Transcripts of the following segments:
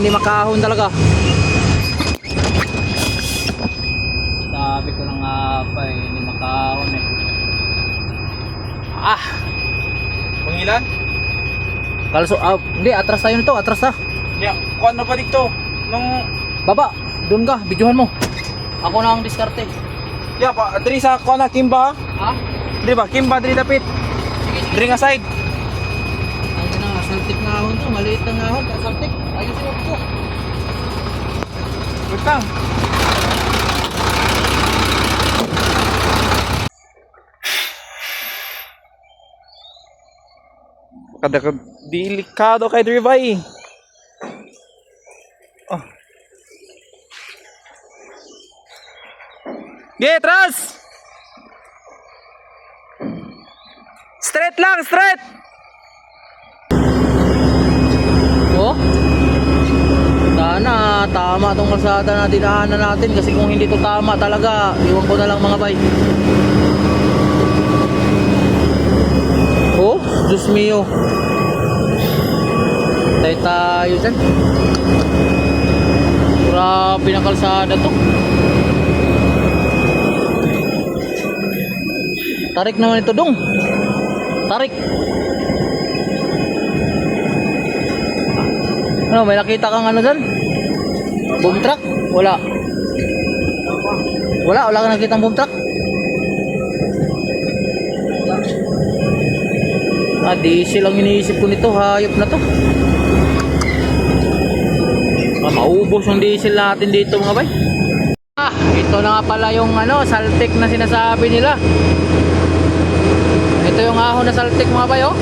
hindi makahon talaga. Sabi ko na nga pa eh, hindi makahon eh. Ah! Pangilan? Kalso, hindi, atras tayo nito, atras na. Ya, kuan na pa dito. Nung Baba, doon ka, videohan mo. Ako na ang diskarte. ya pa diri sa kuan na Kimba. Ha? Diri ba Kimba diri dapit. Diri nga side. Ayun na, saltik na ahon to, maliit na ahon, pero saltik. Ayusin mo po. Wait lang. Kada delikado kay diri ba eh. Oh. Tras! Straight lang, straight! Oh? Sana tama tong kalsada na dinaanan natin kasi kung hindi to tama talaga, iwan ko na lang mga bay. Oh, Diyos mio. Tayo dyan. Grabe na kalsada to. Tarik naman ito dong. Tarik. Ano, may nakita kang ano dyan? Boom truck? Wala. Wala kang nakitang boom truck? Diesel ang iniisip ko nito, hayop na to. Maubos ang diesel natin dito mga bay. Ito na nga pala yung ano, saltik na sinasabi nila. Ito yung ahon na saltik mga bay, oh.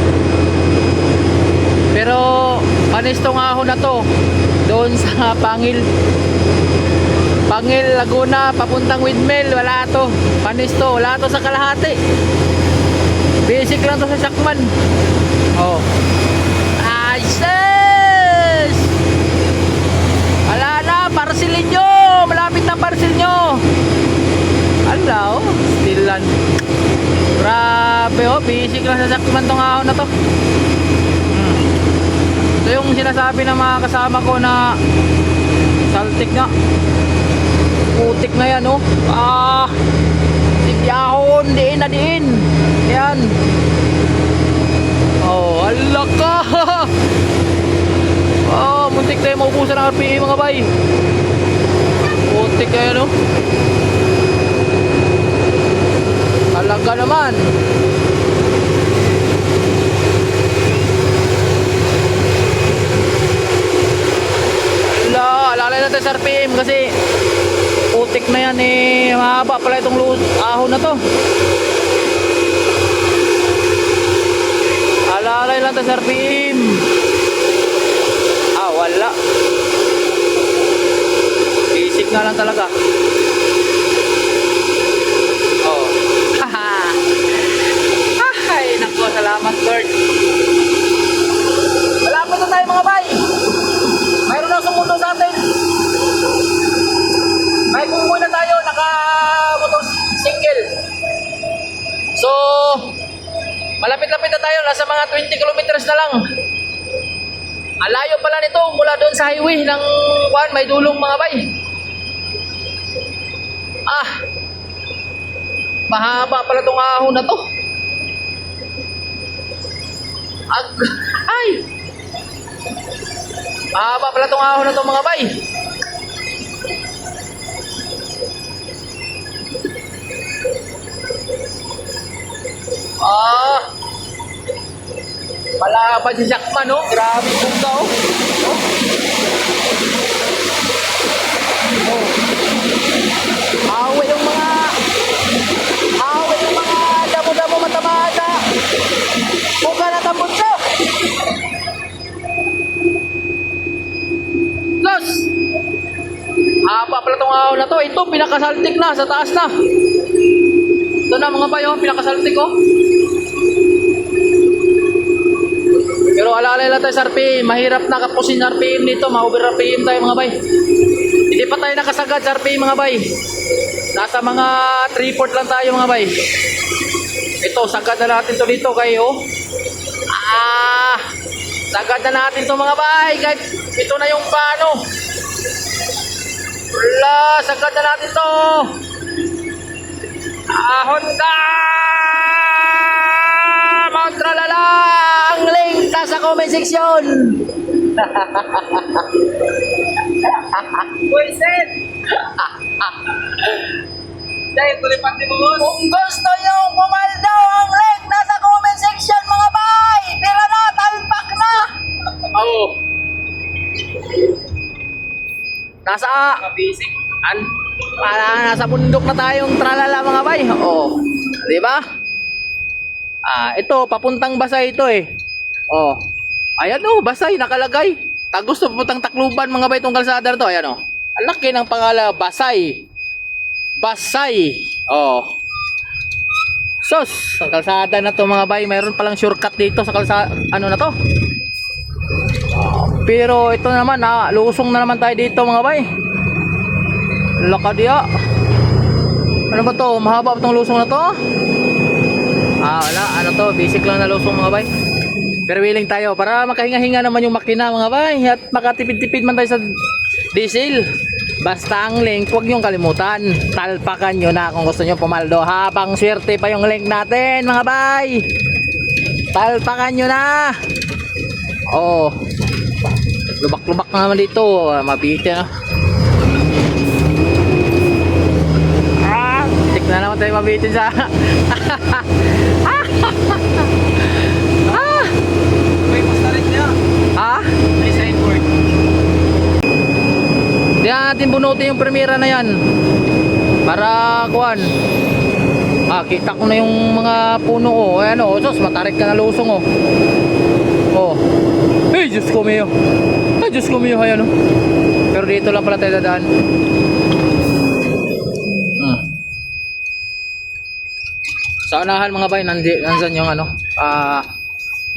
Pero panis tong ahon na to doon sa Pangil, Laguna, papuntang Windmill, wala to. Panis to, wala to sa kalahati. Basic lang to sa Sakman. Oh. Ay, sis! Wala na, parcelin nyo! Malapit na parcel nyo! Ala, oh. Stilan. Grabe, oh. Basic lang sa Sakman tong ahon na to. Ito yung sinasabi ng mga kasama ko na saltik nga. Putik na yan, oh. Sigyahon, diin na diin. Yan. Oh, ala ka. Oh, muntik tayo maubusan ng RPE mga bay. Putik na yan, oh. Talaga naman. Alalay natin sa RPM kasi putik na yan eh. Mahaba pala itong ahon na to. Alalay lang tayo sa RPM. Wala. Basic nga lang talaga. Oh. Haha. Ay, naku, salamat Lord. Malapit na tayo mga bay. Mayroon na sumundo sa atin. May kumuha na tayo, naka motor single. So, malapit-lapit na tayo, nasa mga 20 kilometers na lang. Ang layo pala nito mula doon sa highway ng may dulong mga bay. Mahaba pala itong ahon na to. Ay! Mahaba pala itong ahon na to mga bay. Malaban si Sakman, oh. Grabe bunga, oh. Awe yung mga damo-damo matamada. Buka na tambutso. Los! Haba pala itong ahon na to. Ito, pinakasaltik na. Sa taas na. Ito na mga bayo, pinakasaltik, oh. Pero alalay lang tayo sa RPM, mahirap na kapusin RPM dito, ma-over RPM tayo mga bay. Hindi pa tayo nakasagad sa RPM mga bay. Nasa mga 3/4 lang tayo mga bay. Ito, sagad na natin to dito kayo. Sagad na natin to mga bay. Kahit Ito na yung paano. Wala, sagad na natin to. Honda! Mount Tralala! Ang link nasa comment section. Buisit! Dahil tulipante mo boss. Kung gusto nyo pumaldo, ang link nasa comment section mga bay! Pira na, talpak na! Oo. Nasa Basic. nasa bundok na tayong tralala mga bay. Oo. Di ba? Ito papuntang Basay ito eh. Oh. Ayan oh, Basay nakalagay. Tag gusto pupuntang Tacloban mga bay tong kalsada to. Ayan oh. Ang laki ng pangalan, Basay. Basay. Oh. Sos, ang kalsada na to mga bay, mayroon palang shortcut dito sa kalsada. Ano na to? Pero ito naman, lusong na naman tayo dito mga bay. Lakadya. Ano ba to? Mahaba ba tong lusong na to? Wala. Ano to? Basic lang na lusong mga bay. Pero willing tayo para makahinga-hinga naman yung makina mga bay. At makatipid-tipid man tayo sa diesel. Basta ang link, huwag niyong kalimutan. Talpakan nyo na kung gusto nyo pumaldo. Habang swerte pa yung link natin mga bay. Talpakan nyo na. Oh. Lubak-lubak na naman dito. Mabiti na. Tik na naman tayo mabitin sa May pastarit niya. May sideboard. Di natin bunutin yung premiera na yan para kuhan. Kita ko na yung mga puno ko. Ayan o, sos, matarik ka na lusong o. Oh. Hey, Diyos ko miyo. Ay, Diyos ko miyo. Ayan o. Pero dito lang pala tayo dadaan. Sa unahan mga bay, nandyan yung ano,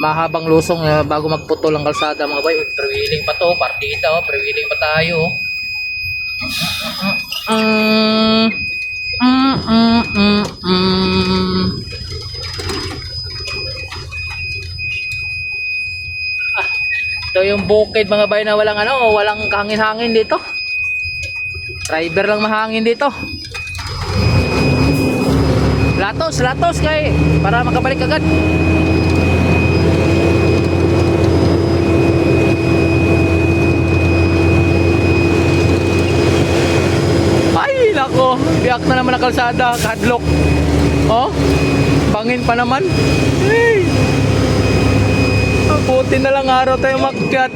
mahabang lusong bago magputol ang kalsada mga bay. Pre-wheeling pa to, partida oh, pre-wheeling pa tayo. Ito yung bukid mga bay na walang ano, walang hangin-hangin dito. Driver lang mahangin dito. Latos kay para makabalik agad. Ay, nako, biyak na naman ang kalsada, kadlok. Oh, bangin pa naman. Hey. Buti na lang araw tayo makyat.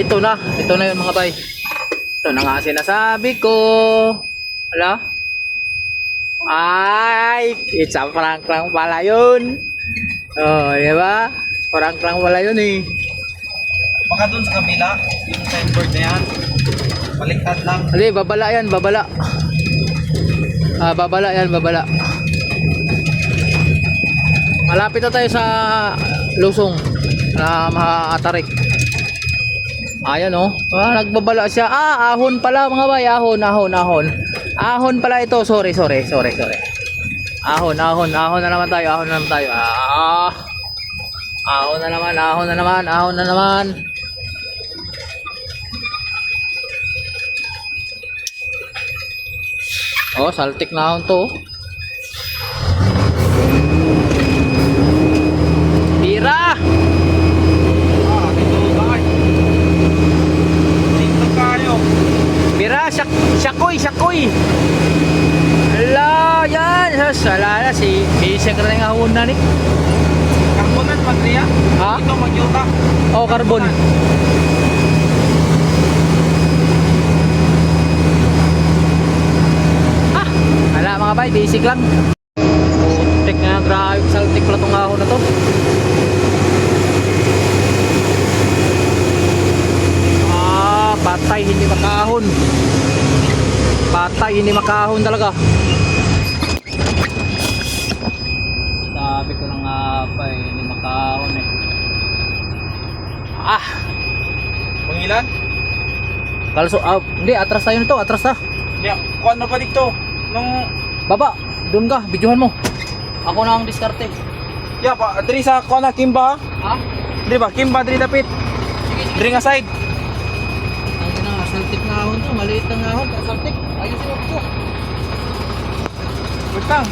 Ito na yun mga bay. Ito na nga sinasabi ko. Wala? Ay, it's a prank lang pala yun. Oh, di ba? Prank lang pala yun eh. Baka dun sa kabila, yung sideboard na yan. Baliktad lang. Hindi, babala yan, babala. Babala yan, babala. Malapit na tayo sa lusong na maatarik. Ayan oh. Nagbabala siya. Ahon pala mga bay. Ahon. Ahon pala ito. Sorry. Ahon na naman tayo. Ahon na naman. Oh, saltik na ahon to. Tira! Dito bakit? Dito kayo. Mira, syakoy. Ala, yan. Salala, si Bisek na nga una ni. Karbonan, Madria. Ha? Ito, magyuta. Oh, carbon. Wala mga bay, basic lang. Putik nga, grabe. Saltik pala itong ahon na to. Patay, hindi makahon talaga. Sabi ko na nga pa hindi makahon eh. Pangilan? Kalso, hindi, atras tayo nito, atras na. Yeah, kuan na pa dito. Nung Baba, doon ka, videohan mo. Ako na ang diskarte. yeah, pa diri sa kuan na Kimba. Ha? Diri ba? Kimba diri dapit. Sige. Diri nga side. Saltik na ahon to, maliit na ahon, saltik. Ayusin mo po. Wait lang.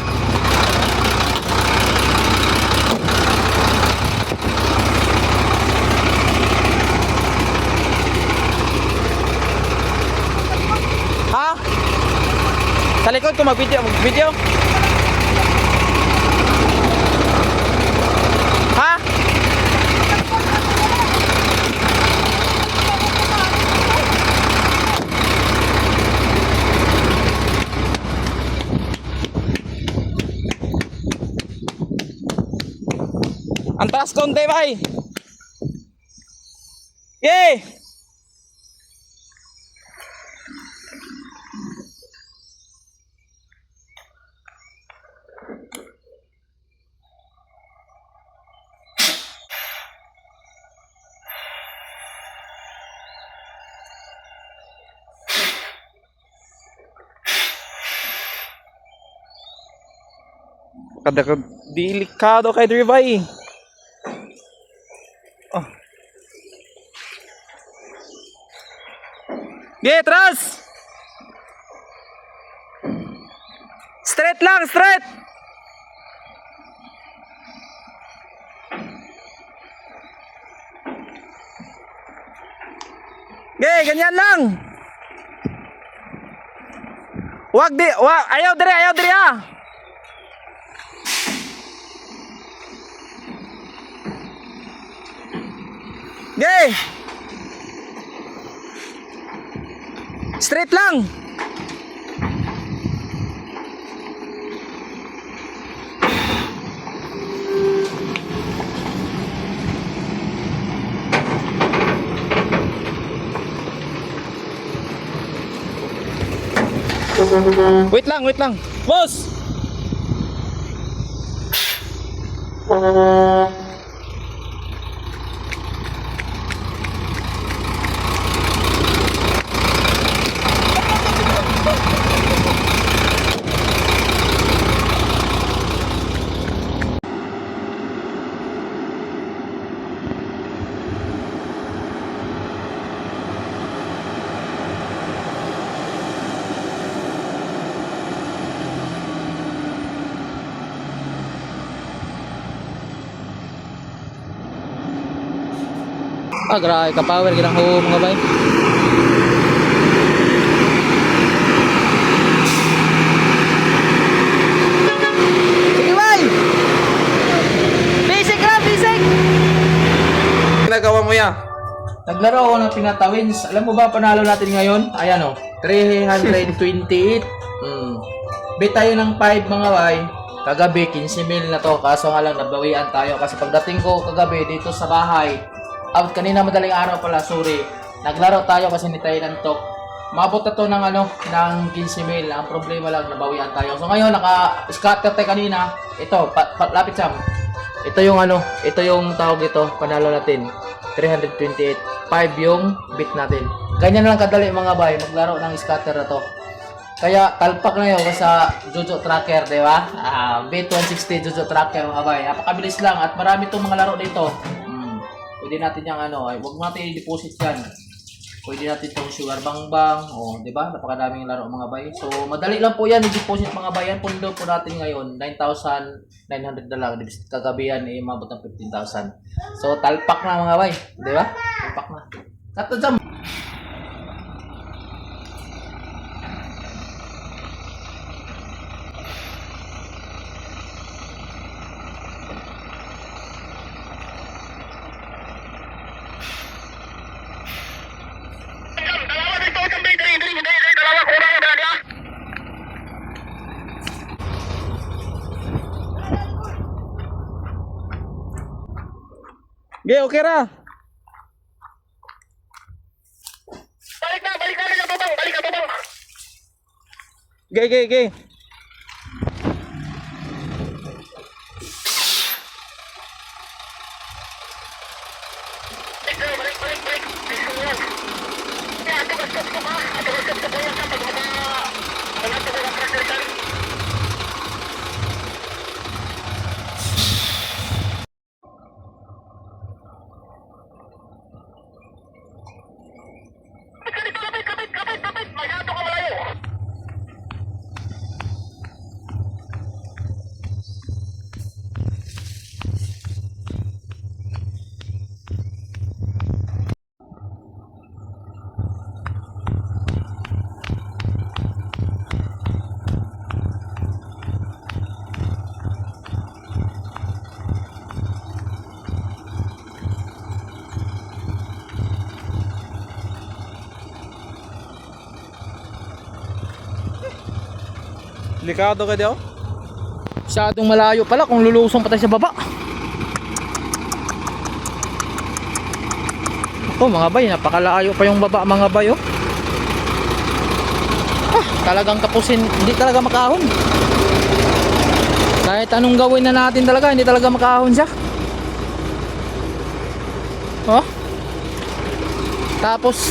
Ha? Sa likod ko mag-video. Ha? Ang taas konti, bay. Yay! Kada delikado kay diri bay. Oh. Tras! Straight lang, straight! Ganyan lang! Ayaw diri ah! Straight lang. Wait lang. Boss. Grabe ka power ginang ho mga bay. Sige bay. Basic. Ginagawa mo ya? Naglaro ako ng Pinatawins. Alam mo ba panalo natin ngayon? Ayan o, 328. Bet tayo ng 5 mga bay. Kagabi 15,000 na to. Kaso nga lang nabawian tayo kasi pagdating ko kagabi dito sa bahay, kanina madaling araw pala, sorry. Naglaro tayo kasi ni tayo nantok. Mabot na to ng ng 15,000. Ang problema lang, nabawian tayo. So ngayon, naka-scatter tayo kanina. Ito, lapit Sam. Ito yung tawag ito, panalo natin. 328. 5 yung bit natin. Ganyan lang kadali mga bay, maglaro ng scatter na to. Kaya talpak na yun sa Jojo Tracker, di ba? Bet 160 Jojo Tracker mga bay. Napakabilis lang at marami itong mga laro dito. Pwede natin yung huwag natin i-deposit yan. Pwede natin itong sugar bang, di ba? Napakadaming laro mga bay. So, madali lang po yan i-deposit mga bay. Yan pundo po natin ngayon, 9,900 na lang. Kagabi yan, mabot ng 15,000. So, talpak na mga bay. Di ba? Talpak na. Kato dyan. Okay ra. Balik na sa tubang, balik na tubang. Gay. Balik. Ato ka stop ha. Ato ka stop ko yan sa pagmama. Wala to ka pressure tali. Balik. Delikado ka daw? Masyadong malayo pala kung lulusong pa tayo sa baba. Ako mga bay, napakalayo pa yung baba mga bay oh. Talagang tapusin, hindi talaga makahon. Kahit anong gawin na natin talaga, hindi talaga makahon siya. Oh. Tapos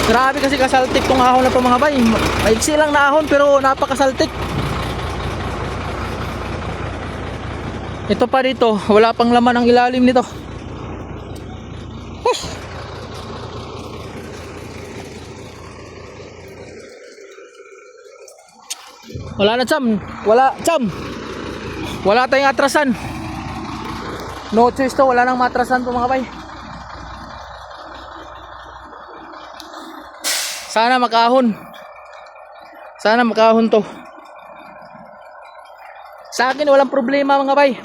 grabe kasi kasaltik tong ahon na to mga bay. Maiksi lang na ahon pero napakasaltik. Ito pa dito, wala pang laman ang ilalim nito. Wala na cham, wala tayong atrasan. No choice to, wala nang matrasan to mga bay. Sana makahon to. Sa akin walang problema mga bay.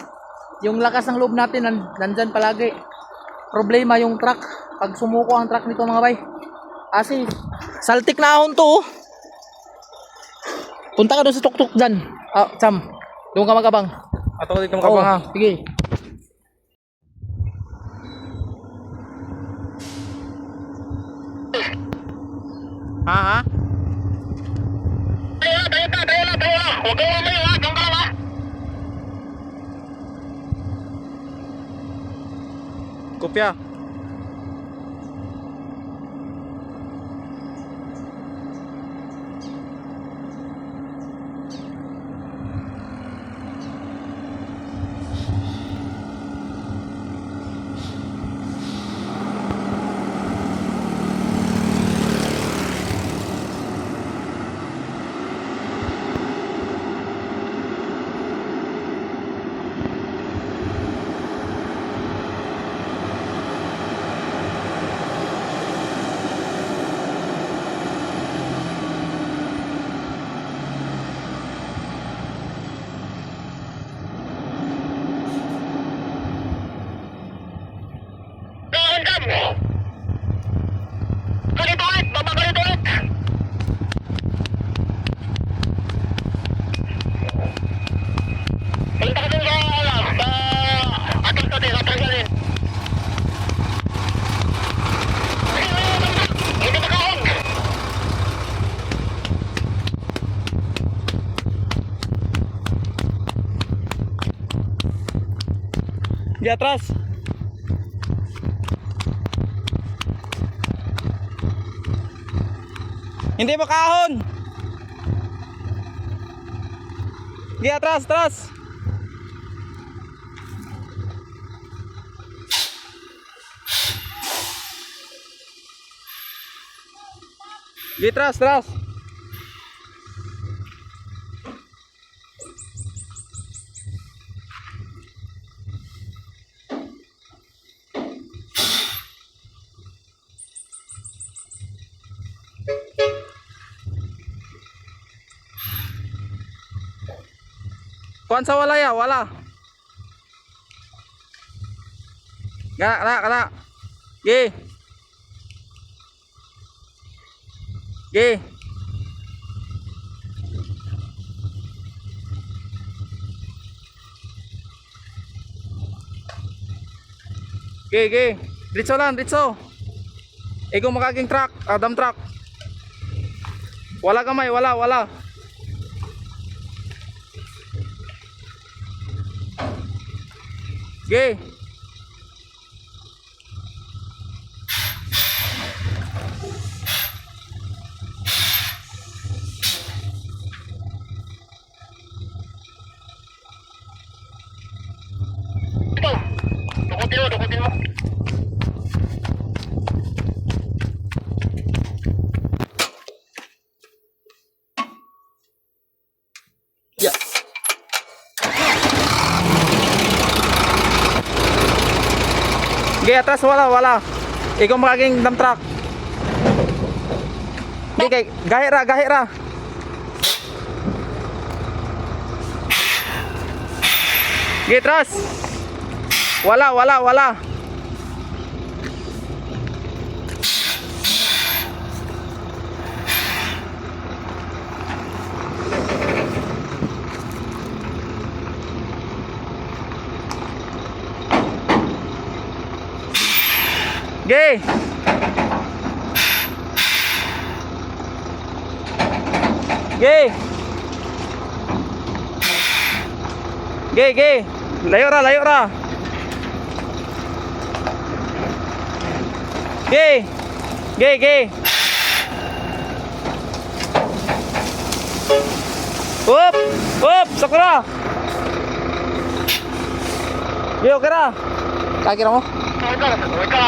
Yung lakas ng loob natin nandyan palagi. Problema yung truck. Pag sumuko ang truck nito mga bay. Kasi saltik na ahon to oh. Punta ka doon sa tuktok dyan. Cham, doon ka magabang. Ato dito makabang ha. Sige. Ha? Tayo na. Huwag kang mamaya ha. Diyan ka lang ha. Kopya. Ganito ulit, babagalito ulit. Punta ka dun sa atras natin, atras natin. Hindi makahon. Di atras. Hindi makahon. Di atras. Di atras. Kuan sa wala ya, wala. Kana. Ge. Diretso lang. Ikaw makaging truck, dump truck. Wala kamay, wala. Ge. Ito, dukutin mo. Yeah. Ge, atras wala. Ikaw makaging dump truck. Ge, gahi ra. Ge, atras. Wala. Ge. Ge. Ge. Layo ra. Ge. Up, sakura. Ge, okay ra. Kaya mo? Huwag ka.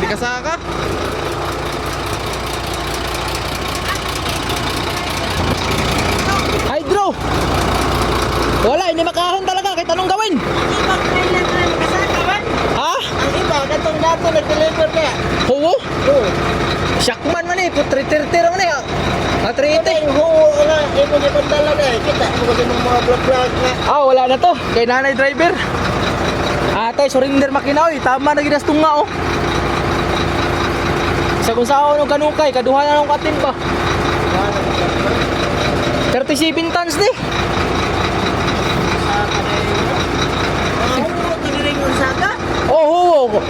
Di kasaka? Hydro! Wala, hindi makahon talaga kahit anong gawin. Ha? Ang iba, datong dato nag-deliver kaya. Oo? Oo. Shakman man eh, putritir-tir man eh. Matrite. Yung huo na, imo niya pantala na eh. Kita mo kasi ng mga vlog-vlog nga. Ah, wala na to. Kay nanay driver. Atay, surrender makina oy. Tama na ginastong nga oh. Sa kung saan ako kanukay, kaduha na ng katin ba? 37 tons di. Ang huo, kiniring yung saka. Oh,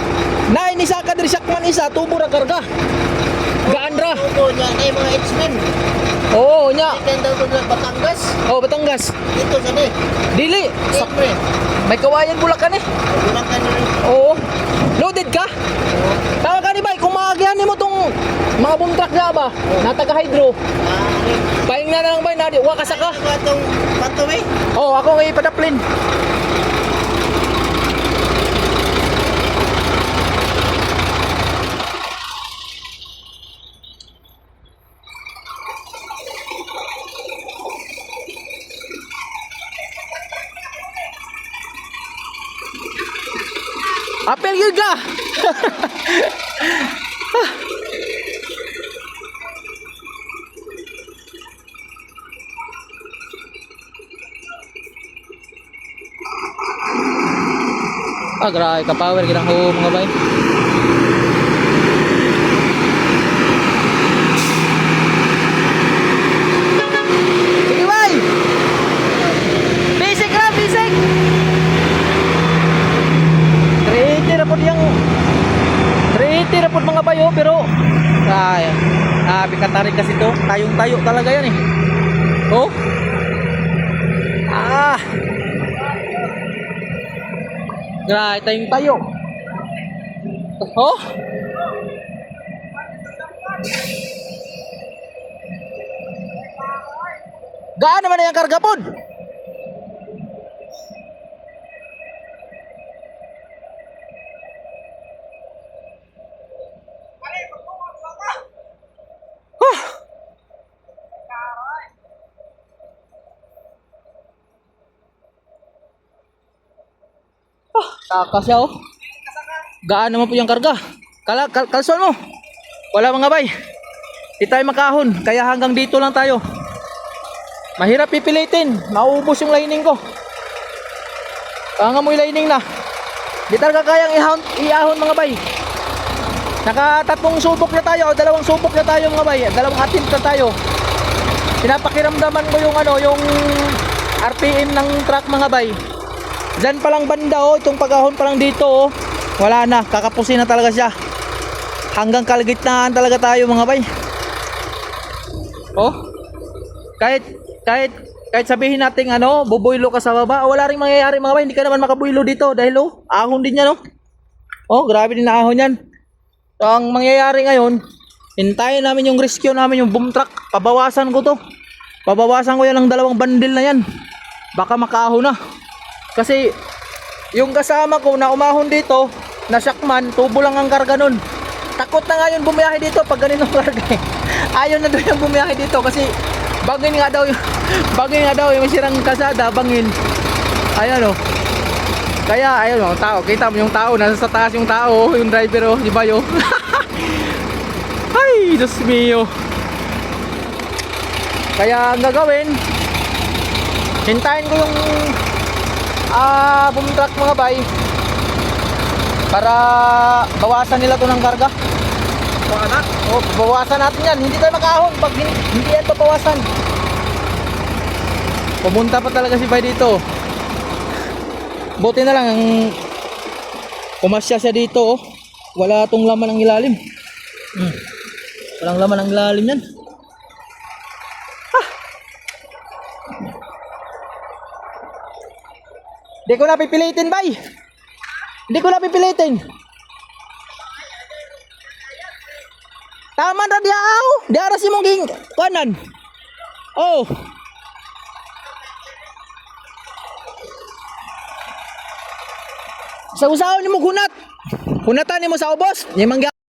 na ini saka diri sakman isa, tubo ra karga. Gaan ra. Huo niya, na yung mga X-Men. Oo, nya. Ikan daw ko na Batangas. Oh, Batangas. Dito sa di. Dili. Siyempre. May kawayan Bulacan eh. Bulacan na rin. Oo. Loaded ka? Tama ka ni bay, kung maagihan mo tong mga boom truck na ba? Nataga hydro. Paing na lang bay, nadi, wa kasaka. Ano ba itong patuwi? Oo, ako ngay padaplin. Apel yun ka! Grabe ka power ginang ho mga bay. Sige bay! Basic lang, basic! 380 na po niyang 380 na po mga bayo pero ay bikatarik kasi to, tayong tayo talaga yan eh. Oh. Grabe tayong tayo. Oh. Gaan naman na yung karga pod. Takas siya oh. Gaan naman po yung karga. Kalson mo. Wala mga bay. Di tayo makahon. Kaya hanggang dito lang tayo. Mahirap pipilitin. Mauubos yung lining ko. Kaya mo yung lining na. Di talaga kayang iahon mga bay. Nakatatlong subok na tayo. O dalawang subok na tayo mga bay. Dalawang attempt na tayo. Pinapakiramdaman ko yung yung RPM ng truck mga bay. Diyan pa lang banda oh, itong pagahon pa lang dito oh. Wala na, kakapusin na talaga siya. Hanggang kalagitnaan talaga tayo mga bay. Oh. Kahit sabihin natin bubuylo ka sa baba, wala ring mangyayari mga bay, hindi ka naman makabuylo dito dahil ahon din yan oh. Oh, grabe din na ahon yan. So ang mangyayari ngayon, hintayin namin yung rescue namin, yung boom truck. Pabawasan ko to. Pabawasan ko yan ng 2 bandil na yan. Baka makaahon na. Kasi yung kasama ko na umahon dito, na Shakman, tubo lang ang karga nun. takot na nga yun bumiyahe dito pag ganito karga eh. Ayaw na daw yung bumiyahe dito kasi bangin nga daw yung may sirang kalsada, bangin. Ayan oh. Kaya ayun oh, tao, kita mo yung tao, nasa sa taas yung tao, yung driver oh, di ba yo? Ay, Diyos mio. Kaya ang gagawin, hintayin ko yung boom truck mga bay para bawasan nila to ng karga. O, bawasan natin yan. Hindi tayo makahon pag hindi yan papawasan. Pumunta pa talaga si bay dito. Buti na lang ang pumasya siya dito oh. Wala tong laman ang ilalim. Walang laman ang ilalim yan. Hindi ko na pipilitin, bay. Hindi ko na pipilitin. Tama na diaw. Diara si mong ging kanan. Oh. Sa usahaw ni mo gunat. Hunatan ni mo sa ubos. Ni mangga